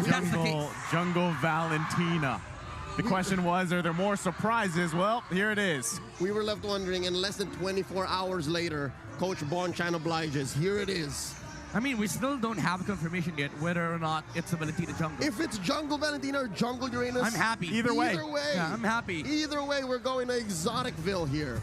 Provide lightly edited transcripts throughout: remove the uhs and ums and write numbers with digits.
Jungle Valentina. The question was, are there more surprises? Well, here it is. We were left wondering, and less than 24 hours later, Coach Bonchan obliges. Here it is. I mean, we still don't have confirmation yet whether or not it's a Valentina jungle. If it's Jungle Valentina or Jungle Uranus, I'm happy. Either way. Yeah, I'm happy. Either way, we're going to Exoticville here.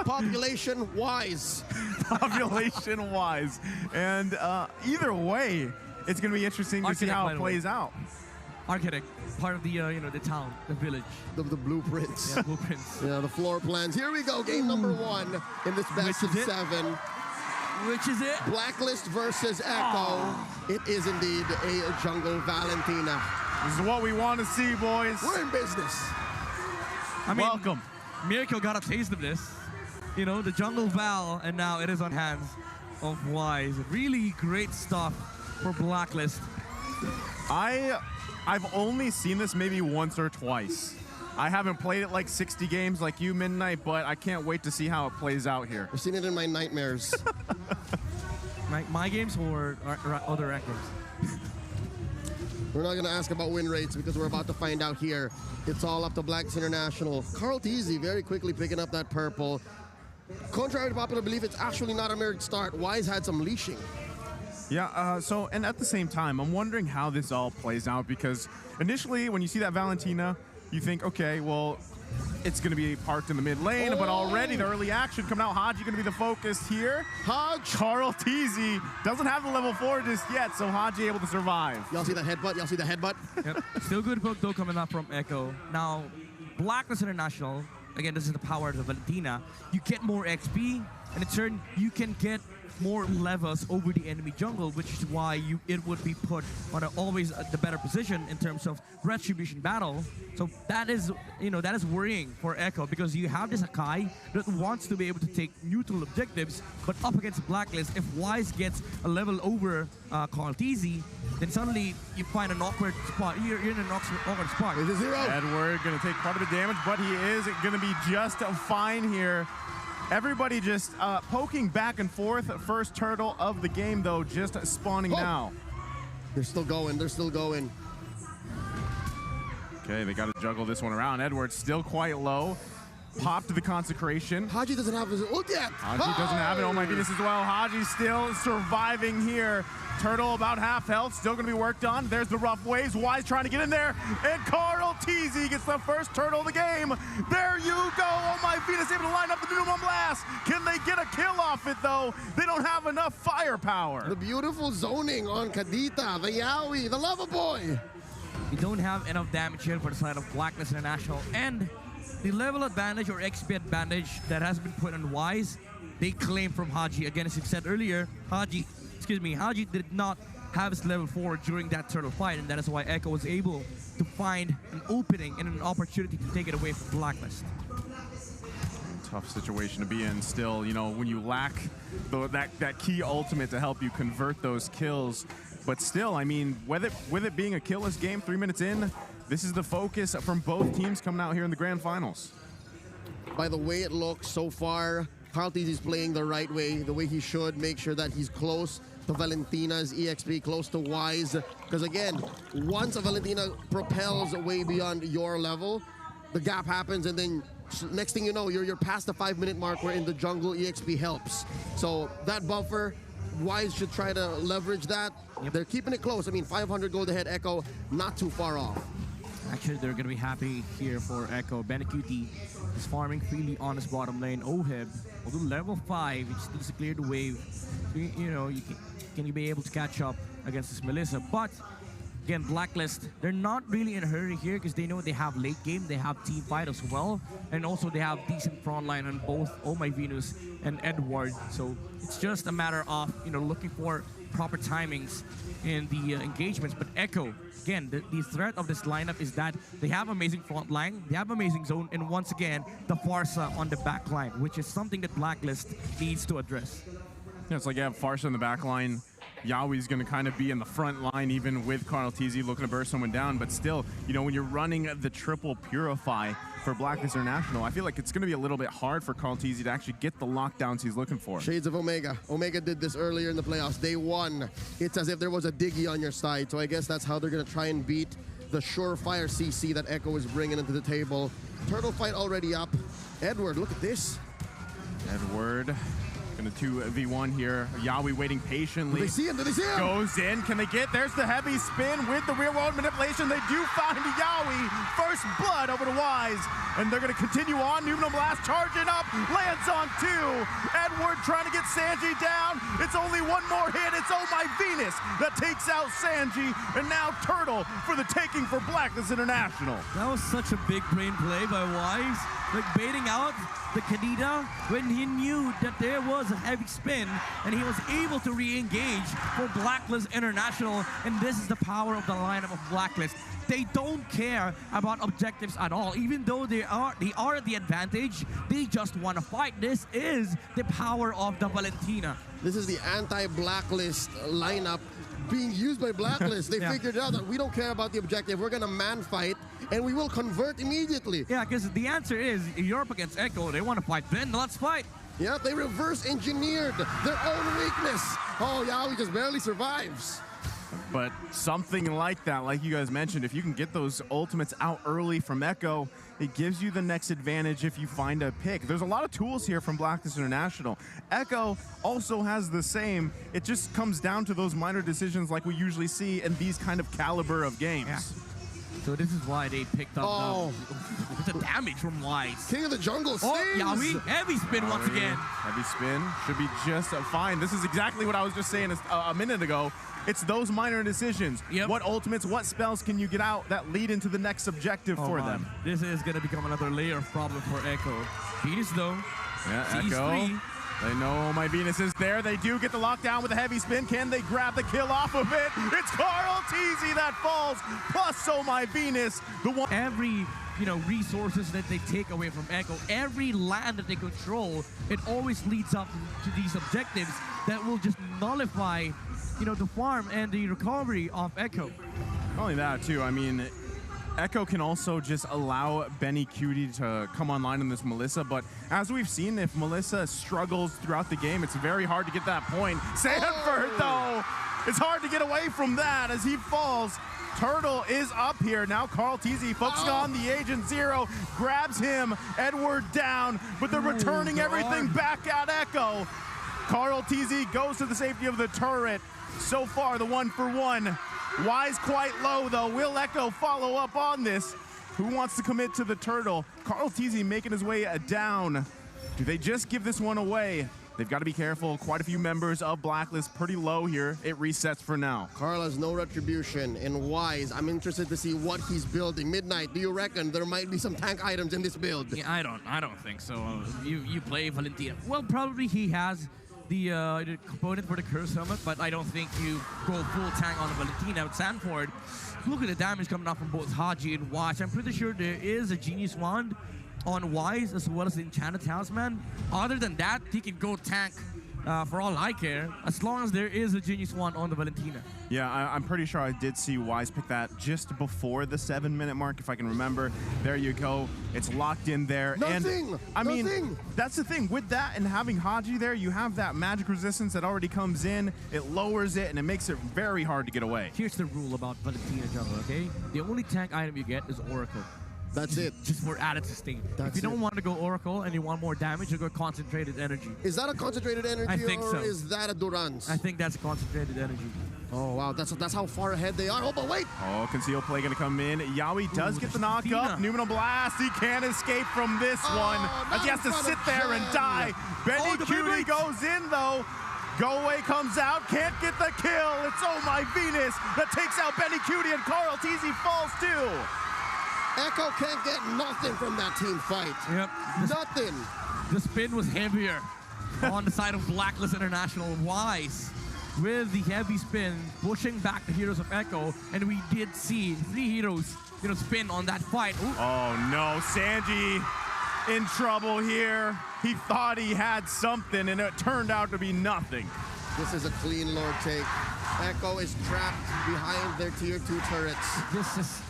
Population-wise. Population-wise. And either way, it's going to be interesting to see how it plays out. Architect, part of the the town, the village. The blueprints. Yeah, blueprints. Yeah, the floor plans. Here we go, game number 1 in this best of 7. Which is it? Blacklist versus Echo. It is indeed a Jungle Valentina. This is what we want to see, boys. We're in business. I mean, welcome. Miracle got a taste of this. You know, the Jungle Val, and now it is on hands of Wise. Really great stuff for Blacklist. I've only seen this maybe once or twice. I haven't played it like 60 games like you, Midnight, but I can't wait to see how it plays out here. I've seen it in my nightmares. my games or other rank games? We're not going to ask about win rates because we're about to find out here. It's all up to Blacks International. Carl Teasy very quickly picking up that purple. Contrary to popular belief, it's actually not a mirrored start. Wise had some leashing. Yeah, and at the same time, I'm wondering how this all plays out because initially when you see that Valentina, you think, okay, well, it's going to be parked in the mid lane, but already the early action coming out. Haji going to be the focus here. Carl Teasy doesn't have the level 4 just yet, so Haji able to survive. Y'all see the headbutt? Y'all see the headbutt? Yep. Still good poke though coming up from Echo. Now, Blacklist International, again, this is the power of the Valentina. You get more XP, and in turn, you can get more levels over the enemy jungle, which is why it would be put on always the better position in terms of retribution battle. So that is, that is worrying for Echo because you have this Akai that wants to be able to take neutral objectives, but up against Blacklist, if Wise gets a level over Carl Teasy, then suddenly you find an awkward spot. You're in an awkward spot. It's a 0. Edward going to take part of the damage, but he is going to be just fine here. Everybody just poking back and forth. First turtle of the game, though, just spawning now. They're still going. They're still going. Okay, they got to juggle this one around. Edward's still quite low. Popped the consecration. Haji doesn't have his ult yet. Haji doesn't have it. Oh my goodness as well. Haji still surviving here. Turtle about half health, still going to be worked on. There's the rough waves. Wise trying to get in there. And Carl Teasy gets the first turtle of the game. There you go. Oh my Venus able to line up the minimum blast. Can they get a kill off it though? They don't have enough firepower. The beautiful zoning on Kadita, the Yaoi, the lover boy. You don't have enough damage here for the side of Blacklist International. And the level advantage or XP advantage that has been put on Wise, they claim from Haji. Again, as you said earlier, Haji did not have his level 4 during that turtle fight, and that is why Echo was able to find an opening and an opportunity to take it away from Blacklist. Tough situation to be in still, when you lack that key ultimate to help you convert those kills. But still, I mean, with it being a killless game 3 minutes in, this is the focus from both teams coming out here in the grand finals. By the way it looks so far, Carl Teasy's playing the right way, the way he should, make sure that he's close to Valentina's EXP, close to Wise. Because again, once a Valentina propels way beyond your level, the gap happens, and then next thing you know, you're past the 5-minute mark where in the jungle EXP helps. So that buffer, Wise should try to leverage that. Yep. They're keeping it close. I mean, 500 gold ahead, Echo, not too far off. Actually, they're going to be happy here for Echo. Benacuti is farming freely on his bottom lane. Oheb, although level 5, he just needs to clear the wave. Can you be able to catch up against this Melissa? But again, Blacklist, they're not really in a hurry here because they know they have late game, they have team fight as well, and also they have decent front line on both Oh My Venus and Edward. So it's just a matter of looking for proper timings in the engagements. But Echo, again, the threat of this lineup is that they have amazing front line, they have amazing zone, and once again, the Farsa on the back line, which is something that Blacklist needs to address. Yeah, it's like you have Farsa in the back line, Yawi's going to kind of be in the front line, even with Carl Tizzy looking to burst someone down. But still, you know, when you're running the triple Purify for Blacklist International, I feel like it's going to be a little bit hard for Carl Tizzy to actually get the lockdowns he's looking for. Shades of Omega. Omega did this earlier in the playoffs. Day one, it's as if there was a Diggy on your side. So I guess that's how they're going to try and beat the surefire CC that Echo is bringing into the table. Turtle fight already up. Edward, look at this. Edward going to 2v1 here. Yawi waiting patiently. Do they see him? Do they see him? Goes in. Can they get? There's the heavy spin with the rear world manipulation. They do find Yawi. First blood over to Wise. And they're going to continue on. Numinal Blast charging up. Lands on 2. Edward trying to get Sanji down. It's only one more hit. It's Oh My Venus that takes out Sanji. And now Turtle for the taking for Blacklist International. That was such a big brain play by Wise. Like baiting out the Kadita when he knew that there was a heavy spin and he was able to re-engage for Blacklist International. And this is the power of the lineup of Blacklist. They don't care about objectives at all. Even though they are at the advantage, they just want to fight. This is the power of the Valentina. This is the anti-Blacklist lineup being used by Blacklist. They figured out that we don't care about the objective. We're going to man fight, and we will convert immediately. Yeah, because the answer is, if you're up against Echo, they want to fight, then let's fight. Yeah, they reverse engineered their own weakness. Oh, Yawi just barely survives. But something like that, like you guys mentioned, if you can get those ultimates out early from Echo, it gives you the next advantage if you find a pick. There's a lot of tools here from Blacklist International. Echo also has the same. It just comes down to those minor decisions like we usually see in these kind of caliber of games. Yeah. So this is why they picked up the damage from Wise. King of the Jungle stings. Oh, Yawi, heavy spin once again. Heavy spin should be just fine. This is exactly what I was just saying a minute ago. It's those minor decisions. Yep. What ultimates, what spells can you get out that lead into the next objective for them? This is going to become another layer of problem for Echo. Venus though. Yeah, Sees Echo. 3. They know My Venus is there. They do get the lockdown with a heavy spin. Can they grab the kill off of it? It's Carl Tizzy that falls. Plus So My Venus. The one. Every resources that they take away from Echo, every land that they control, it always leads up to these objectives that will just nullify the farm and the recovery of Echo. Not only that, too. I mean, Echo can also just allow Benny Cutie to come online in this Melissa, but as we've seen, if Melissa struggles throughout the game, it's very hard to get that point. Sanford, though, it's hard to get away from that as he falls. Turtle is up here. Now Carl Tizzy focusing on the Agent Zero, grabs him, Edward down, but they're returning everything back at Echo. Carl Tizzy goes to the safety of the turret. So far, the 1-for-1. Wise quite low, though. Will Echo follow up on this? Who wants to commit to the turtle? Carl Tizzy making his way down. Do they just give this one away? They've got to be careful. Quite a few members of Blacklist pretty low here. It resets for now. Carl has no retribution. And Wise, I'm interested to see what he's building. Midnight, do you reckon there might be some tank items in this build? Yeah, I don't think so. You play Valentina. Well, probably he has the component for the Curse Helmet, but I don't think you go full tank on the Valentina with Sanford. Look at the damage coming out from both Haji and Wise. I'm pretty sure there is a Genius Wand on Wise as well as the Enchanted Talisman. Other than that, he can go tank for all I care, as long as there is a Genius Wand on the Valentina. Yeah, I'm pretty sure I did see Wise pick that just before the 7-minute mark, if I can remember. There you go. It's locked in there. Nothing! And I mean, that's the thing. With that and having Haji there, you have that magic resistance that already comes in. It lowers it, and it makes it very hard to get away. Here's the rule about Valentina jungle, okay? The only tank item you get is Oracle. That's it. Just for added sustain. That's if you don't want to go Oracle and you want more damage, you go Concentrated Energy. Is that a concentrated energy I think or so. is that a Durance? I think that's a Concentrated Energy. Oh, wow. That's how far ahead they are. Oh, but wait. Oh, Conceal Play going to come in. Yawi does get the knock up. Numinal Blast. He can't escape from this one as he has to sit there and die. Benny Cutie goes in, though. Go Away comes out. Can't get the kill. It's Oh My Venus that takes out Benny Cutie, and Carl Tizzy falls, too. Echo can't get nothing from that team fight. Yep. Nothing. The spin was heavier on the side of Blacklist International. Wise with the heavy spin, pushing back the heroes of Echo, and we did see 3 heroes, spin on that fight. Ooh. Oh no, Sanji in trouble here. He thought he had something, and it turned out to be nothing. This is a clean Lord take. Echo is trapped behind their tier 2 turrets. This is,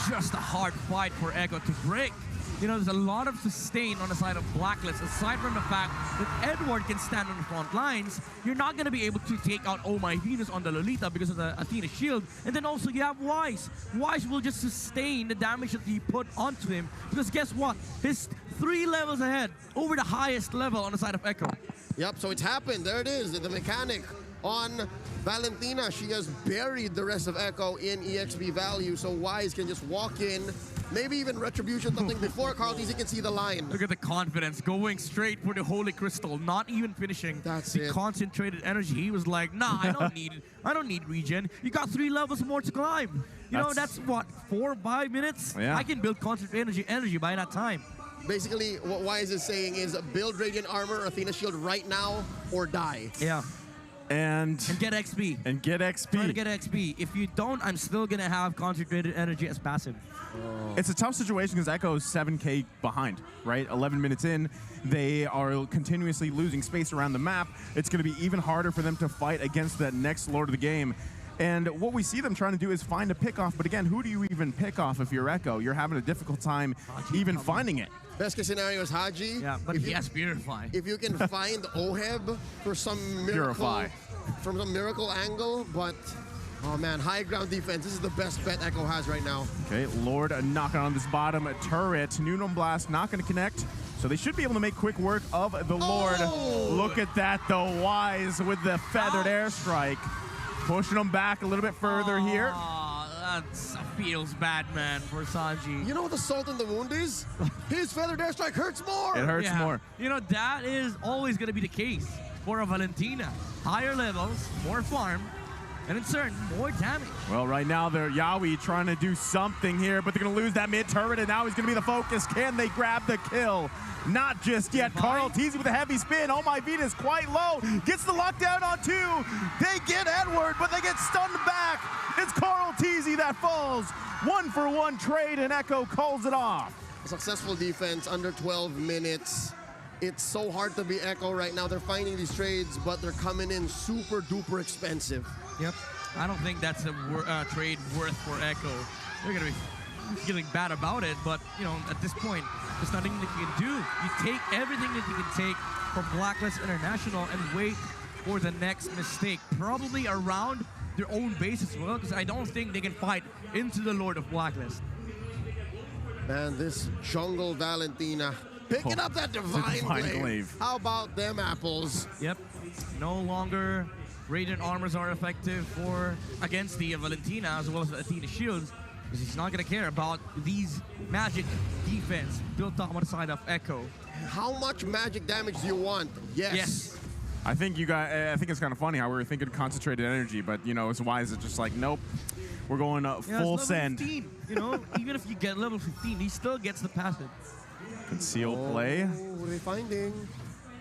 just a hard fight for Echo to break. There's a lot of sustain on the side of Blacklist. Aside from the fact that Edward can stand on the front lines, you're not going to be able to take out Oh My Venus on the Lolita because of the Athena shield. And then also you have Wise. Wise will just sustain the damage that he put onto him. Because guess what? He's 3 levels ahead over the highest level on the side of Echo. Yep, so it's happened. There it is. The mechanic on Valentina. She has buried the rest of Echo in EXP value, so Wise can just walk in. Maybe even Retribution something before Carlteasy can see the line. Look at the confidence, going straight for the Holy Crystal, not even finishing the concentrated energy. He was like, nah, I don't need regen. You got 3 levels more to climb. That's what, 4 or 5 minutes? Yeah. I can build concentrated energy by that time. Basically, what Wise is saying is build Radiant Armor, Athena Shield right now, or die. Yeah. And get XP. And get XP. Try to get XP. If you don't, I'm still going to have concentrated energy as passive. It's a tough situation because Echo is 7K behind, right? 11 minutes in, they are continuously losing space around the map. It's going to be even harder for them to fight against that next Lord of the game. And what we see them trying to do is find a pick-off. But again, who do you even pick off if you're Echo? You're having a difficult time even finding it. Best case scenario is Haji. Yeah, but he has Purify. If you can find Oheb for some miracle, from some miracle angle, but oh man, high ground defense. This is the best bet Echo has right now. Okay, Lord knocking on this bottom turret. Nuno Blast not going to connect. So they should be able to make quick work of the Lord. Look at that though, Wise with the feathered airstrike. Pushing them back a little bit further here. That feels bad, man, for Sanji. You know what the salt in the wound is? His feathered airstrike hurts more. It hurts more. That is always going to be the case for a Valentina. Higher levels, more farm, and in turn, more damage. Well, right now, they're Yawi trying to do something here, but they're going to lose that mid turret, and now he's going to be the focus. Can they grab the kill? Not just yet. Carlteasy with a heavy spin. Oh My Venus quite low. Gets the lockdown on 2. They get Edward, but they get stunned back. It's Carlteasy that falls. 1-for-1 trade, and Echo calls it off. Successful defense under 12 minutes. It's so hard to be Echo right now. They're finding these trades, but they're coming in super duper expensive. Yep. I don't think that's a trade worth for Echo. They're going to be feeling bad about it, but, at this point, there's nothing that you can do. You take everything that you can take from Blacklist International and wait for the next mistake. Probably around their own base as well, because I don't think they can fight into the Lord of Blacklist. Man, this jungle Valentina picking up that Divine Glaive. How about them apples? Yep. No longer Radiant Armors are effective against the Valentina as well as the Athena shields. Because he's not going to care about these magic defense built up on the side of Echo. How much magic damage do you want? Yes. I think it's kind of funny how we were thinking concentrated energy, but it's Wise. It's just like, nope, we're going full send. 15, even if you get level 15, he still gets the passive. Concealed play. What are they finding?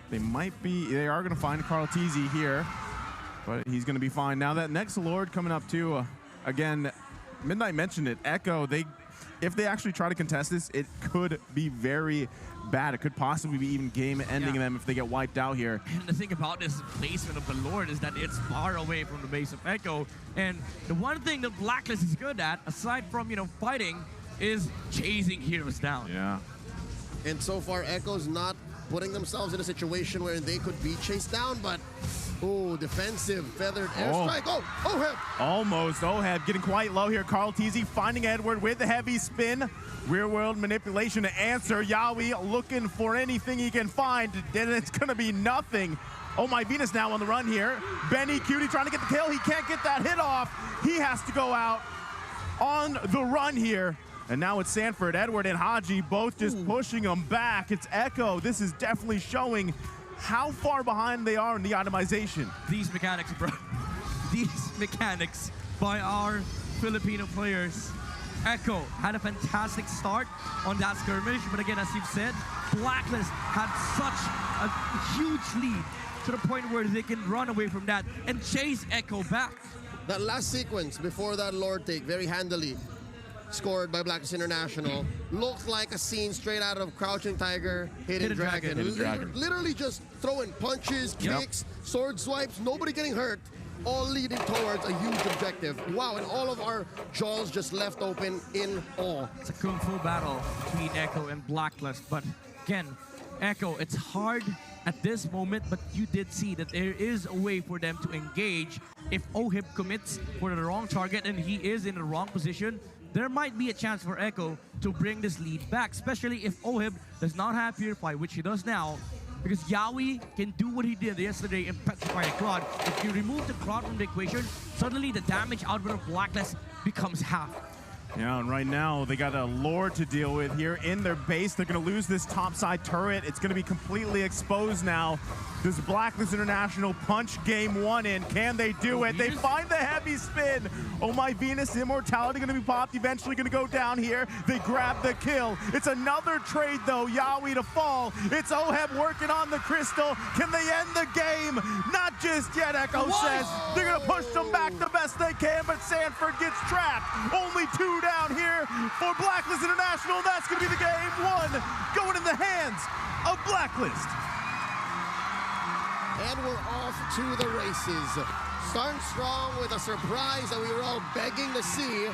They are going to find Carlteasy here, but he's going to be fine. Now that next Lord coming up too, again, Midnight mentioned it. Echo, if they actually try to contest this, it could be very bad. It could possibly be even game-ending them if they get wiped out here. And the thing about this placement of the Lord is that it's far away from the base of Echo. And the one thing that Blacklist is good at, aside from, fighting, is chasing heroes down. Yeah. And so far, Echo's not putting themselves in a situation where they could be chased down, but defensive feathered airstrike. Oheb. Almost. Oheb getting quite low here. Carlteasy finding Edward with the heavy spin. Rear world manipulation to answer. Yawi looking for anything he can find. Then it's going to be nothing. Oh My Venus now on the run here. Benny Cutie trying to get the kill. He can't get that hit off. He has to go out on the run here. And now it's Sanford, Edward, and Haji both just pushing him back. It's Echo. This is definitely showing how far behind they are in the itemization. These mechanics, bro. These mechanics by our Filipino players. Echo had a fantastic start on that skirmish, but again, as you've said, Blacklist had such a huge lead to the point where they can run away from that and chase Echo back. That last sequence before that Lord take, very handily. scored by Blacklist International looked like a scene straight out of Crouching Tiger, Hidden Dragon. Hidden Dragon. Literally just throwing punches, kicks, sword swipes, nobody getting hurt, all leading towards a huge objective. Wow, and all of our jaws just left open in awe. It's a kung fu battle between Echo and Blacklist, but again, Echo, it's hard at this moment, but you did see that there is a way for them to engage. If Ohib commits for the wrong target and he is in the wrong position, there might be a chance for Echo to bring this lead back, especially if Ohib does not have Purify, which he does now, because Yawi can do what he did yesterday in Petrify the Cloud. If you remove the Cloud from the equation, suddenly the damage output of Blacklist becomes half. Yeah, and right now they got a Lord to deal with here in their base. They're going to lose this topside turret. It's going to be completely exposed now. Does Blacklist International punch game one in? Can they do it? They find the heavy spin. Oh my Venus, Immortality going to be popped. Eventually going to go down here. They grab the kill. It's another trade though. Yawi to fall. It's Oheb working on the crystal. Can they end the game? Not just yet, Echo says. They're going to push them back the best they can, but Sanford gets trapped. Only 2 down here for Blacklist International. That's going to be the game one going in the hands of Blacklist. And we're off to the races. Starting strong with a surprise that we were all begging to see